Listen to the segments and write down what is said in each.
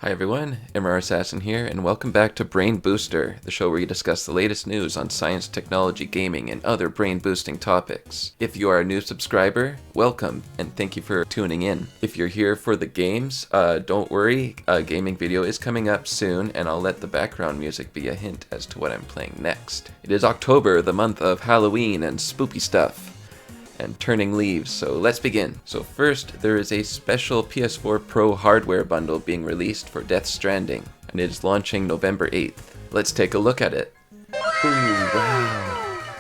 Hi everyone, MR Assassin here, and welcome back to Brain Booster, the show where we discuss the latest news on science, technology, gaming, and other brain-boosting topics. If you are a new subscriber, welcome, and thank you for tuning in. If you're here for the games, don't worry, a gaming video is coming up soon, and I'll let the background music be a hint as to what I'm playing next. It is October, the month of Halloween and spooky stuff and turning leaves, so let's begin. So first, there is a special PS4 Pro hardware bundle being released for Death Stranding, and it is launching November 8th. Let's take a look at it. Ooh,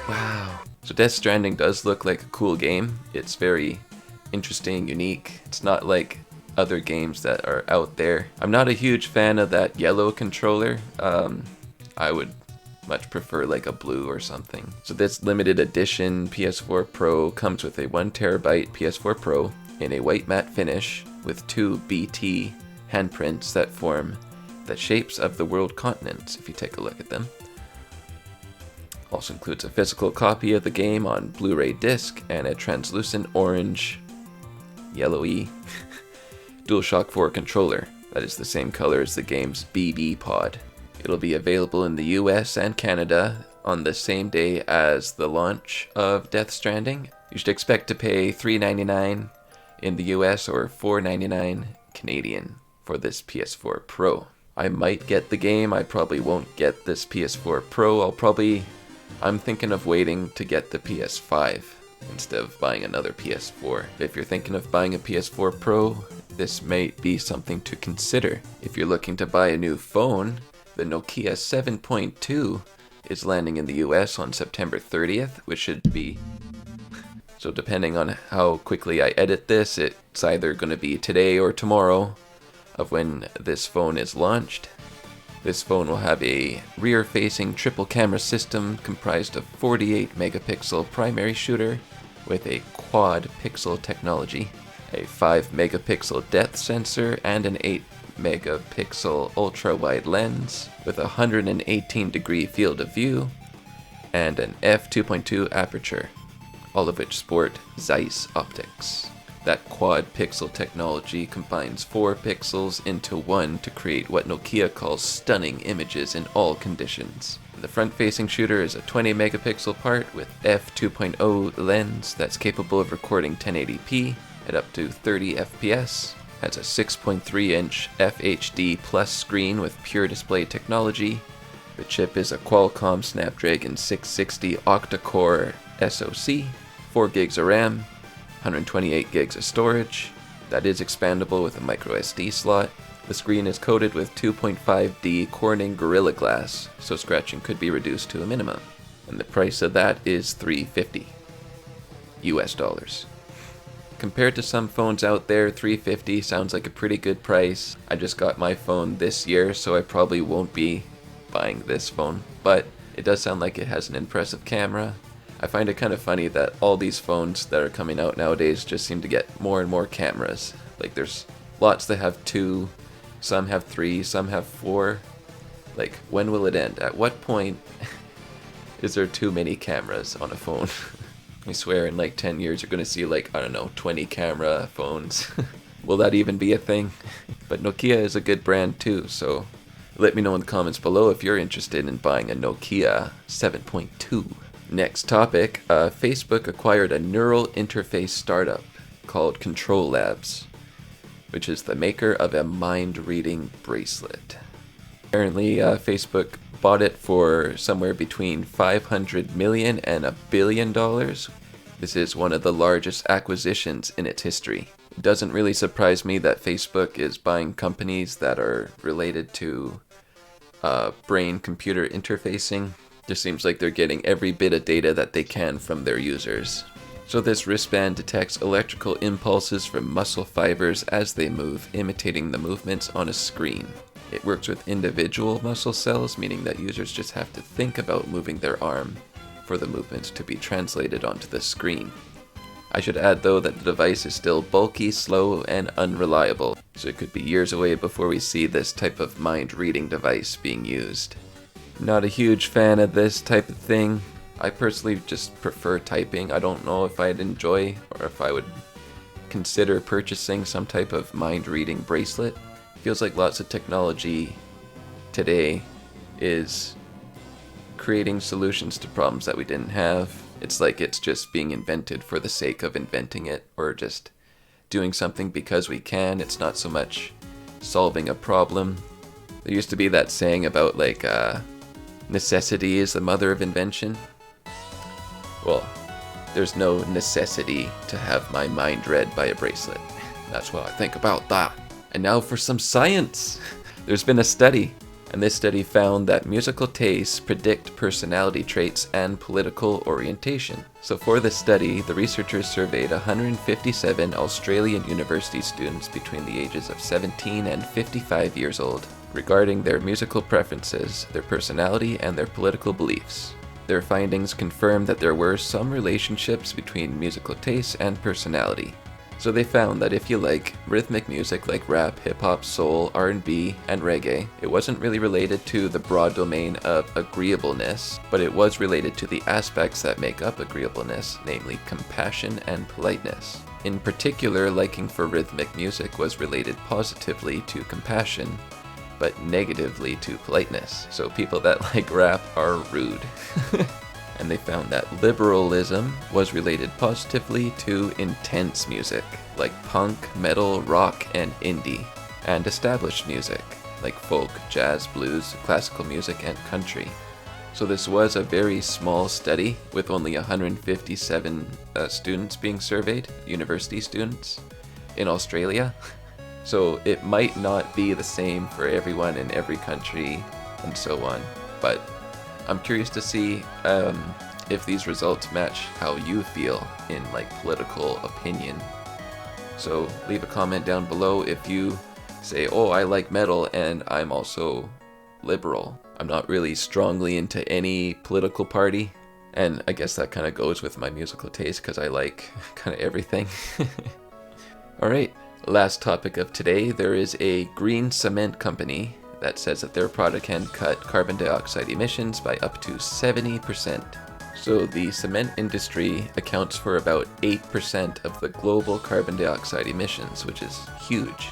wow. So Death Stranding does look like a cool game. It's very interesting, unique. It's not like other games that are out there. I'm not a huge fan of that yellow controller. I would much prefer like a blue or something. So this limited edition PS4 Pro comes with a 1TB PS4 Pro in a white matte finish with two BT handprints that form the shapes of the world continents, if you take a look at them. Also includes a physical copy of the game on Blu-ray disc and a translucent orange, yellowy DualShock 4 controller that is the same color as the game's BB pod. It'll be available in the US and Canada on the same day as the launch of Death Stranding. You should expect to pay $3.99 in the US or $4.99 Canadian for this PS4 Pro. I might get the game, I probably won't get this PS4 Pro. I'm thinking of waiting to get the PS5 instead of buying another PS4. If you're thinking of buying a PS4 Pro, this may be something to consider. If you're looking to buy a new phone, the NOKIA 7.2 is landing in the US on September 30th, which should be... So depending on how quickly I edit this, it's either going to be today or tomorrow of when this phone is launched. This phone will have a rear-facing triple camera system comprised of 48 megapixel primary shooter with a quad pixel technology, a 5 megapixel depth sensor, and an 8 megapixel ultra-wide lens with a 118 degree field of view and an f2.2 aperture, all of which sport Zeiss optics. That quad pixel technology combines 4 pixels into one to create what Nokia calls stunning images in all conditions. The front-facing shooter is a 20 megapixel part with f2.0 lens that's capable of recording 1080p at up to 30 fps. Has a 6.3-inch FHD Plus screen with pure display technology. The chip is a Qualcomm Snapdragon 660 octa-core SoC, 4 gigs of RAM, 128 gigs of storage. That is expandable with a micro SD slot. The screen is coated with 2.5D Corning Gorilla Glass, so scratching could be reduced to a minimum. And the price of that is $350 US. Compared to some phones out there, $350 sounds like a pretty good price. I just got my phone this year, so I probably won't be buying this phone, but it does sound like it has an impressive camera. I find it kind of funny that all these phones that are coming out nowadays just seem to get more and more cameras. Like there's lots that have 2, some have 3, some have 4. Like when will it end? At what point is there too many cameras on a phone? I swear in like 10 years you're going to see like, I don't know, 20 camera phones. Will that even be a thing? But Nokia is a good brand too, so let me know in the comments below if you're interested in buying a Nokia 7.2. Next topic, Facebook acquired a neural interface startup called Control Labs, which is the maker of a mind-reading bracelet. Apparently, Facebook bought it for somewhere between $500 million and $1 billion. This is one of the largest acquisitions in its history. It doesn't really surprise me that Facebook is buying companies that are related to brain-computer interfacing. Just seems like they're getting every bit of data that they can from their users. So this wristband detects electrical impulses from muscle fibers as they move, imitating the movements on a screen. It works with individual muscle cells, meaning that users just have to think about moving their arm for the movements to be translated onto the screen. I should add though that the device is still bulky, slow, and unreliable, so it could be years away before we see this type of mind-reading device being used. Not a huge fan of this type of thing. I personally just prefer typing. I don't know if I'd enjoy or if I would consider purchasing some type of mind-reading bracelet. Feels like lots of technology today is creating solutions to problems that we didn't have. It's like it's just being invented for the sake of inventing it, or just doing something because we can. It's not so much solving a problem. There used to be that saying about like necessity is the mother of invention. Well, there's no necessity to have my mind read by a bracelet. That's what I think about that. And now for some science. There's been a study, and this study found that musical tastes predict personality traits and political orientation. So for this study, the researchers surveyed 157 Australian university students between the ages of 17 and 55 years old regarding their musical preferences, their personality, and their political beliefs. Their findings confirmed that there were some relationships between musical tastes and personality. So they found that if you like rhythmic music like rap, hip-hop, soul, R&B, and reggae, it wasn't really related to the broad domain of agreeableness, but it was related to the aspects that make up agreeableness, namely compassion and politeness. In particular, liking for rhythmic music was related positively to compassion, but negatively to politeness. So people that like rap are rude. And they found that liberalism was related positively to intense music, like punk, metal, rock, and indie, and established music, like folk, jazz, blues, classical music, and country. So this was a very small study with only 157 students being surveyed, university students, in Australia. So it might not be the same for everyone in every country and so on, but I'm curious to see if these results match how you feel in like political opinion. So leave a comment down below if you say, oh, I like metal and I'm also liberal. I'm not really strongly into any political party, and I guess that kind of goes with my musical taste because I like kind of everything. Alright, last topic of today. There is a green cement company that says that their product can cut carbon dioxide emissions by up to 70%. So the cement industry accounts for about 8% of the global carbon dioxide emissions, which is huge.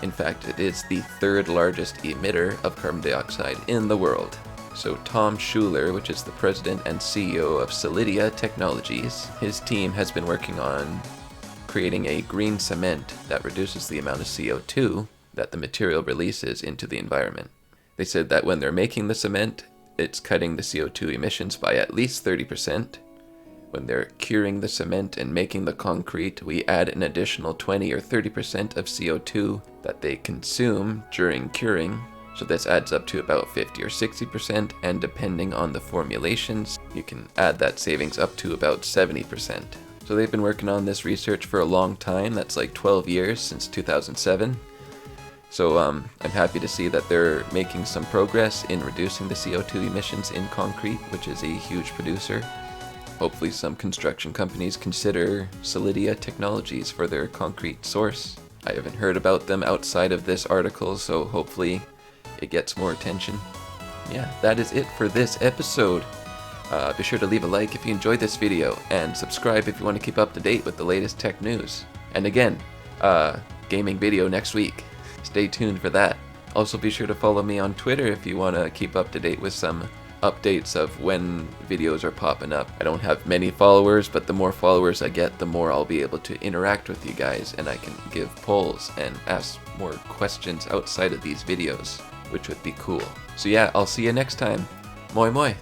In fact, it is the third largest emitter of carbon dioxide in the world. So Tom Schuler, which is the president and CEO of Solidia Technologies, his team has been working on creating a green cement that reduces the amount of CO2 that the material releases into the environment. They said that when they're making the cement, it's cutting the CO2 emissions by at least 30%. When they're curing the cement and making the concrete, we add an additional 20 or 30% of CO2 that they consume during curing. So this adds up to about 50 or 60%, and depending on the formulations, you can add that savings up to about 70%. So they've been working on this research for a long time. That's like 12 years, since 2007. So I'm happy to see that they're making some progress in reducing the CO2 emissions in concrete, which is a huge producer. Hopefully some construction companies consider Solidia Technologies for their concrete source. I haven't heard about them outside of this article, so hopefully it gets more attention. Yeah, that is it for this episode. Be sure to leave a like if you enjoyed this video, and subscribe if you want to keep up to date with the latest tech news. And again, gaming video next week. Stay tuned for that. Also be sure to follow me on Twitter if you want to keep up to date with some updates of when videos are popping up. I don't have many followers, but the more followers I get, the more I'll be able to interact with you guys, and I can give polls and ask more questions outside of these videos, which would be cool. So yeah, I'll see you next time. Moi moi!